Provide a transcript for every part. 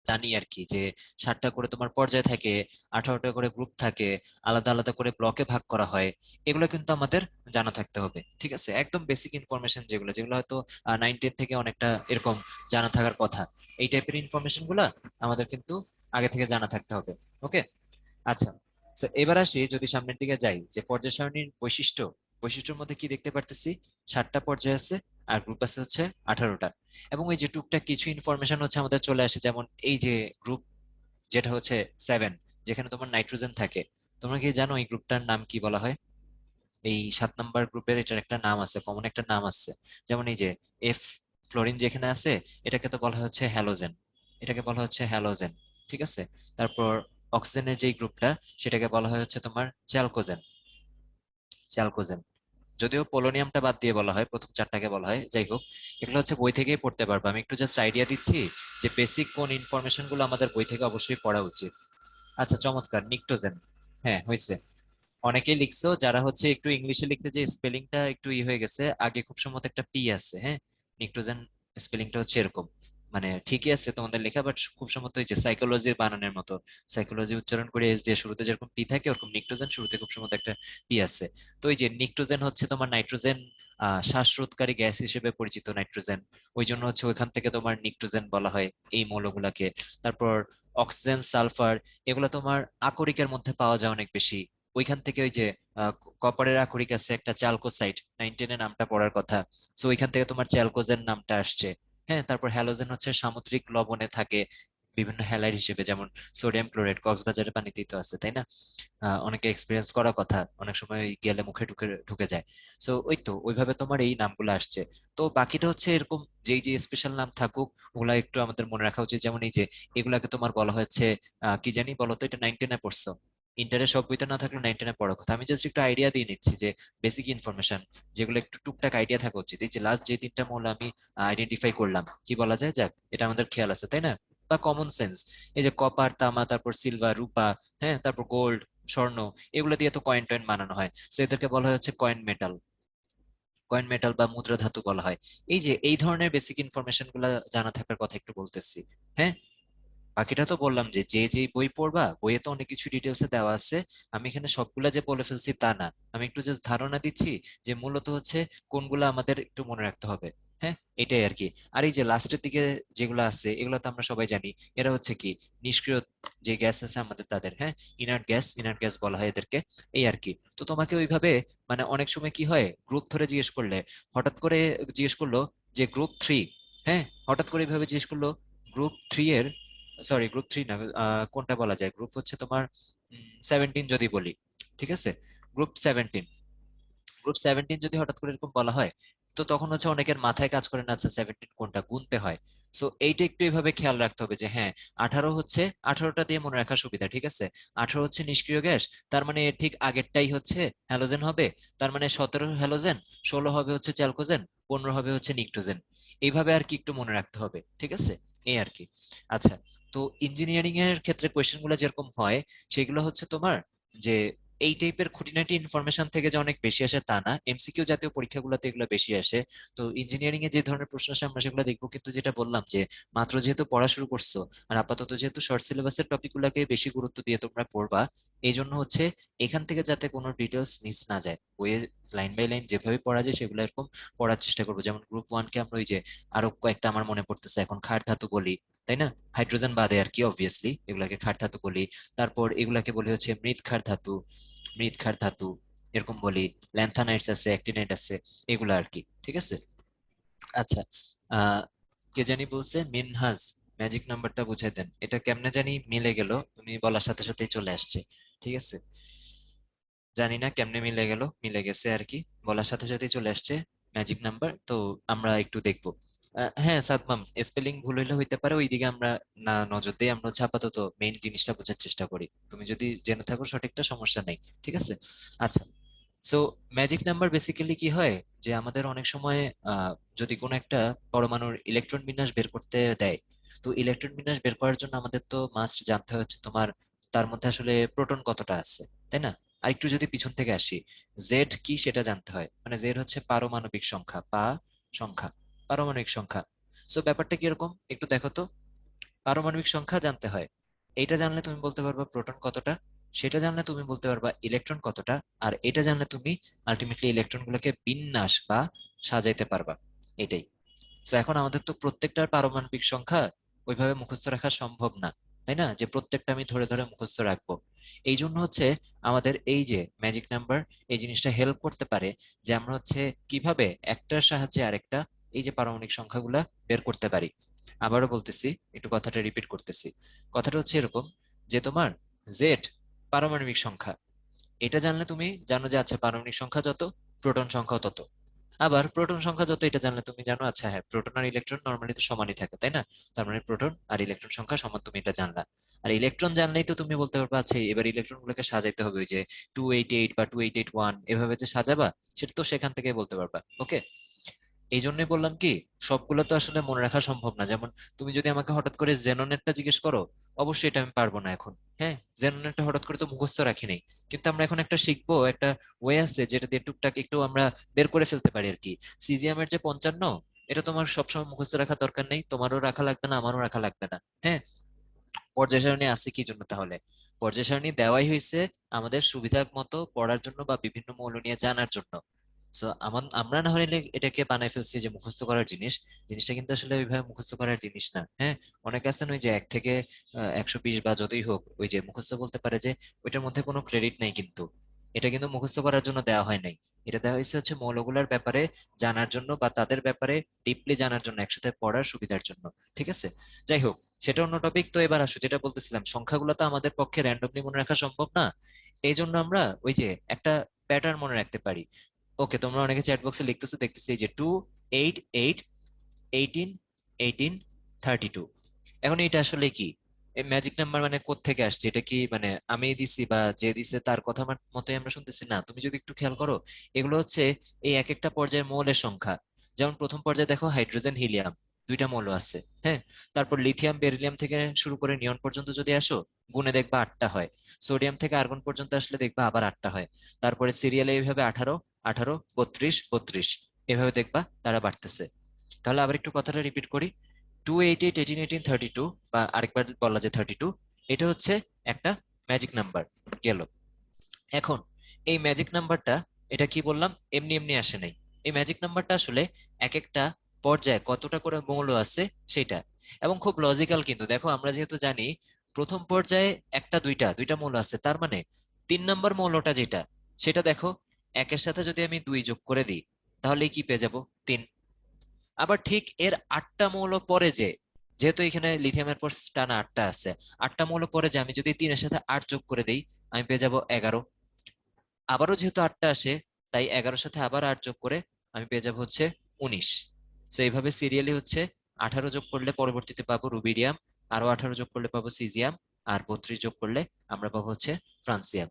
জানি আর কি যে 7টা করে তোমার পর্যায় থাকে, 18টা করে গ্রুপ থাকে, আলাদা আলাদা করে ব্লকে ভাগ করা হয়। এগুলো কিন্তু আমাদের জানা থাকতে হবে, ঠিক আছে? একদম বেসিক ইনফরমেশন যেগুলো যেগুলো হয়তো 9-10 থেকে অনেকটা এরকম জানা থাকার কথা, এই টাইপের ইনফরমেশন গুলা আমাদের কিন্তু আগে থেকে জানা থাকতে হবে। ওকে, আচ্ছা। তো এবার আসি, যদি সামনের দিকে যাই, যে পর্যায় সারণীর বৈশিষ্ট্য, বৈশিষ্ট্যের মধ্যে কি দেখতে পারতেছি? 7টা পর্যায় আছে, আর গ্রুপ আছে হচ্ছে 18টা। এবং এই যে টুকটাক কিছু ইনফরমেশন হচ্ছে আমাদের চলে আসে, যেমন এই যে গ্রুপ যেটা হচ্ছে 7, যেখানে তোমার নাইট্রোজেন থাকে। তোমরা কি জানো এই গ্রুপটার নাম কি বলা হয়? এই 7 নাম্বার গ্রুপের এটার একটা নাম আছে, কমন একটা নাম আছে। যেমন এই যে এফ ফ্লোরিন যেখানে আছে, এটাকে তো বলা হচ্ছে হ্যালোজেন, এটাকে বলা হচ্ছে হ্যালোজেন, ঠিক আছে? তারপর অক্সিজেনের যে গ্রুপটা, সেটাকে বলা হয় হচ্ছে তোমার চ্যালকোজেন, চ্যালকোজেন। যদিও পোলোনিয়ামটা বাদ দিয়ে বলা হয়, প্রথম 4টাকে বলা হয়। যাই হোক, এগুলো হচ্ছে বই থেকেই পড়তে পারবে, আমি একটু জাস্ট আইডিয়া দিচ্ছি যে বেসিক কোন ইনফরমেশন গুলো আমাদের বই থেকে অবশ্যই পড়া উচিত। আচ্ছা, চমৎকার, নিকটোজেন। হ্যাঁ, হয়েছে। অনেকেই লিখছো যারা হচ্ছে একটু ইংলিশে লিখতে, যে স্পেলিংটা একটু হয়ে গেছে, আগে খুব সম্ভবত একটা পি আছে, হ্যাঁ। নিকটোজেন স্পেলিংটা হচ্ছে এরকম, মানে ঠিকই আছে তোমাদের লেখা, বাট খুব সম্ভবত এই যে সাইকোলজির বানানের মতো, সাইকোলজি উচ্চারণ করে এস দিয়ে শুরুতে যেরকম পি থাকে, ওরকম নিকটোজেন শুরুতে খুব সম্ভবত একটা পি আছে। তো এই যে নিকটোজেন হচ্ছে তোমার নাইট্রোজেন শ্বাসরোধকারী গ্যাস হিসেবে পরিচিত নাইট্রোজেন, ওই জন্য হচ্ছে ওইখান থেকে তোমার নিকটোজেন বলা হয় এই মৌলগুলাকে। তারপর অক্সিজেন, সালফার, এগুলো তোমার আকরিকের মধ্যে পাওয়া যায় অনেক বেশি। ওইখান থেকে ওই যে কপারের আকরিক আছে একটা, চ্যালকোসাইট, 9-10 নামটা পড়ার কথা। তো ওইখান থেকে তোমার চ্যালকোজেন নামটা আসছে। হ্যাঁ, তারপর হ্যালোজেন হচ্ছে সামুদ্রিক লবণে থাকে বিভিন্ন হ্যালাইড হিসেবে, যেমন সোডিয়াম ক্লোরাইড কক্সবাজারের পানিতেই তো আছে, তাই না? অনেকে এক্সপিরিয়েন্স করার কথা, অনেক সময় ওই গেলে মুখে ঢুকে ঢুকে যায়। সো ওই তো ওইভাবে তোমার এই নামগুলো আসছে। তো বাকিটা হচ্ছে এরকম, যেই যে স্পেশাল নাম থাকুক, ওগুলা একটু আমাদের মনে রাখা উচিত। যেমন এই যে এগুলাকে তোমার বলা হচ্ছে কি জানি বলো তো, এটা 9-10 পড়ছো? ইন্টারের সব বইতে না থাকলে 9-10 পড়ার কথা। আমি জাস্ট একটু আইডিয়া দিয়ে নিচ্ছি যে বেসিক ইনফরমেশন যেগুলো একটু টুকটাক আইডিয়া থাকা উচিত। এই যে লাস্ট যে 3টা মৌল আমি আইডেন্টিফাই করলাম, কি বলা যায়, যাক, এটা আমাদের খেয়াল আছে, তাই না? বা কমন সেন্স। এই যে কপার, তামা, তারপর সিলভার, রূপা, হ্যাঁ, তারপর গোল্ড, স্বর্ণ, এগুলো দিয়ে তো কয়েন টয়েন বানানো হয়, তো এদেরকে বলা হয় হচ্ছে কয়েন মেটাল, কয়েন মেটাল বা মুদ্রা ধাতু বলা হয়। এই যে এই ধরনের বেসিক ইনফরমেশন গুলা জানা থাকার কথা একটু বলতেছি। হ্যাঁ, বাকিটা তো বললাম যে যে যে বই পড়বা, বইয়ে তো অনেক কিছু ডিটেলসে দেওয়া আছে। আমি এখানে সবগুলা যে বলে ফেলছি তা না, আমি একটু জাস্ট ধারণা দিচ্ছি যে মূলত হচ্ছে কোনগুলা আমাদের একটু মনে রাখতে হবে। হ্যাঁ, এটাই আর কি। আর এই যে লাস্টের দিকে যেগুলো আছে, এগুলো তো আমরা সবাই জানি, এরা হচ্ছে কি নিষ্ক্রিয় যে গ্যাস আছে আমাদের, তাদের, হ্যাঁ, ইনার্ট গ্যাস, ইনার্ট গ্যাস বলা হয় এদেরকে। এই আর কি। তো তোমাকে ওইভাবে, মানে অনেক সময় কি হয়, গ্রুপ ধরে জিজ্ঞেস করলে, হঠাৎ করে জিজ্ঞেস করলো যে গ্রুপ 3, হ্যাঁ, হঠাৎ করে এইভাবে জিজ্ঞেস করলো গ্রুপ 3 এর, সরি গ্রুপ 3 না, কোনটা বলা যায়, গ্রুপ হচ্ছে তোমার 17 যদি বলি, ঠিক আছে? গ্রুপ 17, গ্রুপ 17 যদি হঠাৎ করে এরকম বলা হয়, তো তখন হচ্ছে অনেকের মাথায় কাজ করে না, আচ্ছা 17 কোনটা, গুনতে হয়। সো এইটা একটু এইভাবে খেয়াল রাখতে হবে যে হ্যাঁ, 18 হচ্ছে, 18টা দিয়ে মনে রাখার সুবিধা, ঠিক আছে? 18 হচ্ছে নিষ্ক্রিয় গ্যাস, তার মানে এর ঠিক আগেরটাই হচ্ছে হ্যালোজেন হবে। তার মানে 17 হ্যালোজেন, 16 হবে হচ্ছে চ্যালকোজেন, 15 হবে হচ্ছে নিকটোজেন। এইভাবে আর কি একটু মনে রাখতে হবে, ঠিক আছে? এই আর কি। আচ্ছা, তো ইঞ্জিনিয়ারিং এর ক্ষেত্রে কোয়েশ্চেন গুলো যেরকম হয়, সেগুলো হচ্ছে তোমার যে এই টাইপের খুঁটিনাটি ইনফরমেশন থেকে যে অনেক বেশি আসে তা না, এমসিকিউ জাতীয় পরীক্ষাগুলোতে এগুলো বেশি আসে। তো ইঞ্জিনিয়ারিং এ যে ধরনের প্রশ্ন আসে আমরা সেগুলো দেখবো, কিন্তু যেটা বললাম যে মাত্র যেহেতু পড়া শুরু করছো, আর আপাতত যেহেতু শর্ট সিলেবাসের টপিক গুলাকে বেশি গুরুত্ব দিয়ে তোমরা পড়বা, এই জন্য হচ্ছে এখান থেকে যাতে কোনো ডিটেলস মিস না যায়, বইয়ে লাইন বাই লাইন যেভাবে পড়া যায় সেগুলো এরকম পড়ার চেষ্টা করবো। যেমন গ্রুপ 1 কে আমরা ওই যে আরো কয়েকটা আমার মনে পড়তেছে এখন, ক্ষার ধাতু বলি, তাই না? হাইড্রোজেন বাদে আর কি, অবভিয়াসলি এগুলাকে ক্ষার ধাতু বলি। তারপর এগুলাকে বলি হচ্ছে মৃৎ ক্ষার ধাতু, মৃৎ ক্ষার ধাতু এরকম বলি। ল্যান্থানাইটস আছে, অ্যাক্টিনাইট আছে, এগুলা আর কি, ঠিক আছে? আচ্ছা, আহ কে জানি বলছে মিনহাজ, ম্যাজিক নাম্বারটা বুঝাই দেন, এটা কেমনে জানি মিলে গেল, তুমি বলার সাথে সাথেই চলে আসছে, ঠিক আছে? জানি না কেমনে মিলে গেল, মিলে গেছে আর কি, বলার সাথে সাথেই চলে আসছে ম্যাজিক নাম্বার। তো আমরা একটু দেখবো। হ্যাঁ সাদমাম, স্পেলিং ভুল হইলে হইতে পারে, ওইদিকে আমরা না নজর দেই, আমরা হচ্ছে আপাতত মেইন জিনিসটা বোঝার চেষ্টা করি। তুমি যদি জেনে থাকো সঠিকটা, সমস্যা নেই, ঠিক আছে? আচ্ছা, সো ম্যাজিক নাম্বার বেসিক্যালি কি হয়, যে আমাদের অনেক সময় আহ যদি কোনো একটা পরমাণুর ইলেকট্রন বিন্যাস বের করতে দেয়, তো ইলেকট্রন বিন্যাস বের করার জন্য আমাদের তো মাস্ট জানতে হচ্ছে তোমার তার মধ্যে আসলে প্রোটন কতটা আছে, তাই না? আর একটু যদি পিছন থেকে আসি, জেড কি সেটা জানতে হয়, মানে জেড হচ্ছে পারমাণবিক সংখ্যা, সংখ্যা, পারমাণবিক সংখ্যা। সো ব্যাপারটা কিরকম একটু দেখো তো। পারমাণবিক সংখ্যা জানতে হয়। এইটা জানলে তুমি বলতে পারবা প্রোটন কতটা, সেটা জানলে তুমি বলতে পারবা ইলেকট্রন কতটা, আর এটা জানলে তুমি আলটিমেটলি ইলেকট্রন গুলোকে বিন্যাস বা সাজাইতে পারবা। এটাই। তো এখন আমাদের তো প্রত্যেকটার পারমাণবিক সংখ্যা ওইভাবে মুখস্থ রাখা সম্ভব না, তাই না, যে প্রত্যেকটা আমি ধরে ধরে মুখস্থ রাখবো। এই জন্য হচ্ছে আমাদের এই যে ম্যাজিক নাম্বার, এই জিনিসটা হেল্প করতে পারে যে আমরা হচ্ছে কিভাবে একটার সাহায্যে আরেকটা এই যে পারমাণবিক সংখ্যাগুলা বের করতে পারি। আবারও বলতেছি, একটু কথাটা রিপিট করতেছি। কথাটা হচ্ছে এরকম যে তোমার জেড পারমাণবিক সংখ্যা, এটা জানলে তুমি জানো যে আচ্ছা পারমাণবিক সংখ্যা যত, প্রোটন সংখ্যাও তত। আবার প্রোটন সংখ্যা যত এটা জানলে তুমি জানো আচ্ছা হ্যাঁ প্রোটন আর ইলেকট্রন নর্মালি তো সমানই থাকে, তাই না? তার মানে প্রোটন আর ইলেকট্রন সংখ্যা সমান, তুমি এটা জানলা। আর ইলেকট্রন জানলেই তো তুমি বলতে পারবে আচ্ছা এবার ইলেকট্রন গুলোকে সাজাইতে হবে, ওই যে 288 বা 2881 এভাবে যে সাজাবা, সেটা তো সেখান থেকে বলতে পারবা। ওকে। এই জন্যই বললাম কি, সবগুলো তো আসলে মনে রাখা সম্ভব না। যেমন তুমি যদি আমাকে হঠাৎ করে জেননেটটা জিজ্ঞেস করো, অবশ্যই এটা আমি পারবো না এখন। হ্যাঁ, জেননেটটা হঠাৎ করে তো মুখস্থ রাখি নাই, কিন্তু আমরা এখন একটা শিখবো, একটা ওয়ে আছে যেটা দিয়ে টুকটাক একটু আমরা বের করে ফেলতে পারি আর কি। সিজিএমের যে 55, এটা তোমার সবসময় মুখস্থ রাখার দরকার নেই, তোমারও রাখা লাগবে না, আমারও রাখা লাগবে না। হ্যাঁ, পর্যায় সারণী আছে কি জন্য তাহলে? পর্যায় সারণী দেওয়াই হয়েছে আমাদের সুবিধা মতো পড়ার জন্য বা বিভিন্ন মৌল নিয়ে জানার জন্য। সো আমরা না হলে এটাকে বানাই ফেলছি যে মুখস্থ করার জিনিস। জিনিসটা কিন্তু আসলে ওইভাবে মুখস্থ করার জিনিস না। হ্যাঁ, অনেকে আছেন ওই যে 1 থেকে 120 বা যতই হোক ওই যে মুখস্থ বলতে পারে যে ওইটার মধ্যে কোনো ক্রেডিট নাই, কিন্তু এটা কিন্তু মুখস্থ করার জন্য দেওয়া হয় নাই। এটা দেওয়া হয়েছে হচ্ছে মৌলগুলার ব্যাপারে জানার জন্য বা তাদের ব্যাপারে ডিপলি জানার জন্য, একসাথে পড়ার সুবিধার জন্য। ঠিক আছে, যাই হোক, সেটা অন্য টপিক। তো এবার আসো যেটা বলতেছিলাম, সংখ্যাগুলো তো আমাদের পক্ষে র্যান্ডমলি মনে রাখা সম্ভব না। এই জন্য আমরা ওই যে একটা প্যাটার্ন মনে রাখতে পারি। ওকে, তোমরা অনেকে চ্যাট বক্সে লিখতেছো দেখতেছি, এই যে 288 18 18 32। এখন এটা আসলে কি, এই ম্যাজিক নাম্বার মানে কোত্থেকে আসছে? এটা কি মানে আমি দিছি বা যে দিছে তার কথা মতোই আমরা শুনতেছি? না, তুমি যদি একটু খেয়াল করো, এগুলো হচ্ছে এই এক একটা পর্যায়ের মৌলের সংখ্যা। যেমন প্রথম পর্যায়ে দেখো হাইড্রোজেন হিলিয়াম, দুইটা মৌল আছে। হ্যাঁ, তারপর লিথিয়াম বেরিলিয়াম থেকে শুরু করে নিয়ন পর্যন্ত যদি আসো, গুণে দেখবা 8টা হয়। সোডিয়াম থেকে আর্গন পর্যন্ত আসলে দেখবা আবার 8টা হয়। তারপরে সিরিয়ালে এইভাবে 18 18 32 32 এভাবে দেখবা তারা বাড়তেছে। তাহলে আবার একটু কথাটা রিপিট করি। 288 18 18 32, বা আরেকবার বলা যায় 32, এটা হচ্ছে একটা ম্যাজিক নাম্বার গেল। এখন এই ম্যাজিক নাম্বারটা, এটা কি বললাম, এমনি এমনি আসে নাই। এই ম্যাজিক নাম্বারটা আসলে এক একটা পর্যায়ে কতটা করে মৌল আছে সেটা, এবং খুব লজিক্যাল। কিন্তু দেখো আমরা যেহেতু জানি প্রথম পর্যায়ে একটা দুইটা দুইটা মৌল আছে, তার মানে 3 নম্বর মৌলটা যেটা, সেটা দেখো একের সাথে যদি আমি 2 যোগ করে দিই, তাহলে কি পেয়ে যাব? 3। আবার ঠিক এর 8টা মৌল পরে যে, যেহেতু এখানে লিথিয়ামের পর টানা 8টা আছে, 8টা মৌল পরে যে আমি যদি 3-এর সাথে 8 যোগ করে দিই, আমি পেয়ে যাব 11। আবারও যেহেতু 8টা আসে, তাই 11-এর সাথে আবার 8 যোগ করে আমি পেয়ে যাব হচ্ছে 19। তো এইভাবে সিরিয়ালি হচ্ছে 18 যোগ করলে পরবর্তীতে পাবো রুবিডিয়াম, আরো 18 যোগ করলে পাবো সিজিয়াম, আর 32 যোগ করলে আমরা পাবো হচ্ছে ফ্রান্সিয়াম।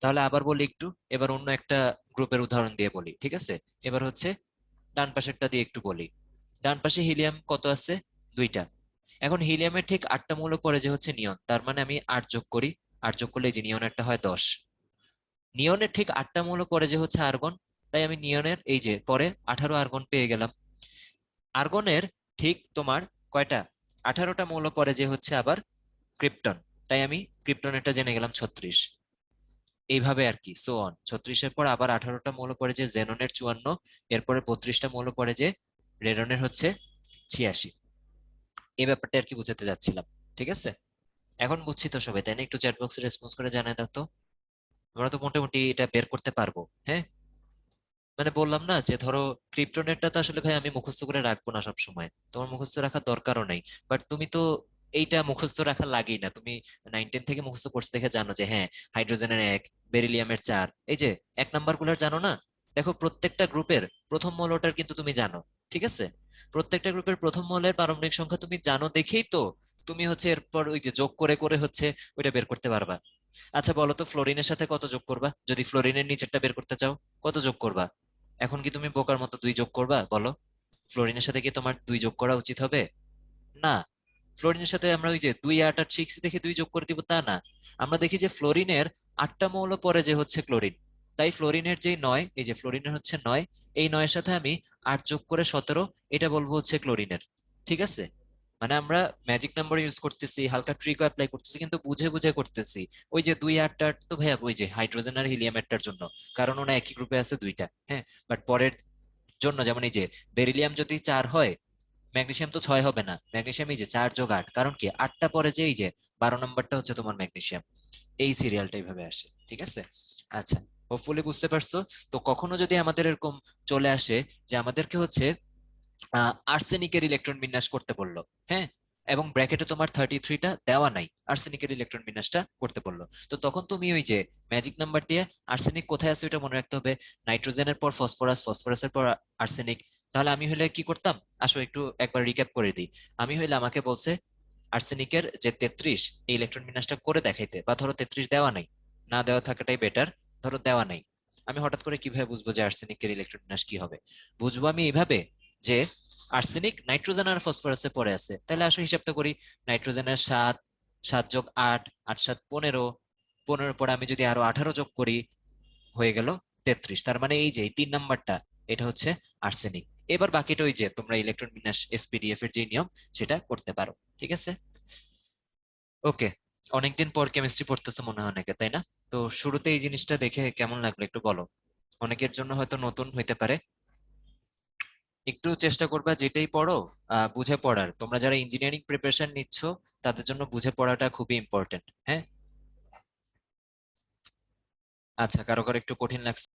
তাহলে আবার বলি একটু, এবার অন্য একটা গ্রুপের উদাহরণ দিয়ে বলি, ঠিক আছে? এবার হচ্ছে ডান পাশেরটা দিয়ে একটু বলি। ডান পাশে হিলিয়াম কত আছে? 2টা। এখন হিলিয়ামের ঠিক 8টা মৌল পরে যে হচ্ছে নিয়ন, তার মানে আমি 8 যোগ করি, 8 যোগ করলে এই যে নিয়নেরটা হয় 10। নিয়নের ঠিক 8টা মৌল পরে যে হচ্ছে আর্গন, তাই আমি নিয়নের এই যে পরে 18 আর্গন পেয়ে গেলাম। আর্গনের ঠিক তোমার কয়টা, 18টা মৌল পরে যে হচ্ছে আবার ক্রিপ্টন, তাই আমি ক্রিপ্টনেরটা জেনে গেলাম 36। এইভাবে আর কি সো অন, 36-এর পর আবার 18টা মৌল পড়ে যে জেননের 54, এরপরে 32টা মৌল পড়ে যে রেডনের হচ্ছে 86। এই ব্যাপারটা আর কি বুঝাতে যাচ্ছিলাম। ঠিক আছে, এখন বুঝছি তো সবাই, তাই না? একটু চ্যাট বক্সে রেসপন্স করে জানাই দাও তো। আমরা তো মোটামুটি এটা বের করতে পারবো। হ্যাঁ, মানে বললাম না যে ধরো ক্রিপ্টোনেটটা তো আসলে ভাই আমি মুখস্থ করে রাখবো না সব সময়, তোমার মুখস্থ রাখার দরকারও নেই। বাট তুমি তো এইটা মুখস্থ রাখা লাগেই না, তুমি 9-10 থেকে মুখস্থ করতে দেখে জানো যে হ্যাঁ হাইড্রোজেনের 1, বেরিলিয়ামের 4, এই যে 1 নাম্বার গুলার জানো না? দেখো প্রত্যেকটা গ্রুপের প্রথম মৌলটার কিন্তু তুমি জানো। ঠিক আছে, প্রত্যেকটা গ্রুপের প্রথম মৌলের পারমাণবিক সংখ্যা তুমি জানো দেখেই তো তুমি হচ্ছে এরপর ওই যে যোগ করে করে হচ্ছে ওইটা বের করতে পারবা। আচ্ছা বলো তো ফ্লোরিনের সাথে কত যোগ করবা, যদি ফ্লোরিনের নিচেরটা বের করতে চাও, কত যোগ করবা? এখন কি তুমি বোকার মতো 2 যোগ করবা বলো? ফ্লোরিনের সাথে কি তোমার 2 যোগ করা উচিত হবে? না। ফ্লোরিনের সাথে আমরা ওই যে 2 8 8 6 দেখে 2 যোগ করে দিব তা না। আমরা দেখি যে ফ্লোরিনের 8টা মৌল পরে যে হচ্ছে ক্লোরিন, তাই ফ্লোরিনের যে 9, এই যে ফ্লোরিনের হচ্ছে 9, এই 9-এর সাথে আমি 8 যোগ করে 17, এটা বলবো হচ্ছে ক্লোরিনের। ঠিক আছে, মানে আমরা ম্যাজিক নাম্বার ইউজ করতেছি, হালকা ট্রিকও অ্যাপ্লাই করতেছি, কিন্তু বুঝে বুঝে করতেছি। ওই যে 2 8 তো ভাইয়া ওই যে হাইড্রোজেন আর হিলিয়ামেরটার জন্য, কারণ ওরা একই গ্রুপে আছে দুইটা। হ্যাঁ, বাট পরের জন্য যেমন এই যে বেরিলিয়াম যদি 4 হয়, ম্যাগনেসিয়াম তো 6 হবে না, ম্যাগনেসিয়াম এই যে 4 যোগ 8, কারণ কি 8টা পরে যে এই যে 12 নম্বরটা হচ্ছে তোমার ম্যাগনেসিয়াম। এই সিরিয়ালটা এইভাবে আসে, ঠিক আছে? আচ্ছা, হোপফুলি বুঝতে পারছো। তো কখনো যদি আমাদের এরকম চলে আসে যে আমাদেরকে হচ্ছে আর্সেনিকের ইলেকট্রন বিন্যাস করতে বললো, হ্যাঁ, এবং ব্র্যাকেটে তোমার 33টা দেওয়া নাই, আর্সেনিকের ইলেকট্রন বিন্যাসটা করতে বললো, তো তখন তুমি ওই যে ম্যাজিক নাম্বার দিয়ে আর্সেনিক কোথায় আছে ওটা মনে রাখতে হবে। নাইট্রোজেনের পর ফসফরাস, ফসফরাসের পর আর্সেনিক। তাহলে আমি হলে কি করতাম, আসো একটু একবার রিক্যাপ করে দিই। আমি হইলে আমাকে বলছে আর্সেনিকের যে 33, এই ইলেকট্রন বিন্যাসটা করে দেখাইতে, বা ধরো 33 দেওয়া নাই, না দেওয়া থাকাটাই বেটার। ধরো দেওয়া নাই, আমি হঠাৎ করে কিভাবে বুঝবো যে আর্সেনিকের ইলেকট্রন বিন্যাস কি হবে? বুঝবো আমি এইভাবে যে আর্সেনিক নাইট্রোজেন আর ফসফরাসে পড়ে আছে, তাহলে আসো হিসাবটা করি। নাইট্রোজেনের 7, 7 যোগ 8, 8 7 15, 15 পরে আমি যদি আরো 18 যোগ করি, হয়ে গেল 33। তার মানে এই যে এই 3 নাম্বারটা, এটা হচ্ছে আর্সেনিক। এবার বাকিটা ওই যে তোমরা ইলেকট্রন বিন্যাস এসপিডিএফ এর যে নিয়ম, সেটা করতে পারো, ঠিক আছে? ওকে, অনেকদিন পর কেমিস্ট্রি পড়তেছে মনে হয় অনেকে, তাই না? তো শুরুতে এই জিনিসটা দেখে কেমন লাগলো একটু বলো। অনেকের জন্য হয়তো নতুন হইতে পারে। একটু চেষ্টা করবা যেটাই পড়ো বুঝে পড়ার। তোমরা যারা ইঞ্জিনিয়ারিং প্রিপারেশন নিচ্ছ, তাদের জন্য বুঝে পড়াটা খুবই ইম্পর্টেন্ট। হ্যাঁ, আচ্ছা, কারো কারো একটু কঠিন লাগছে।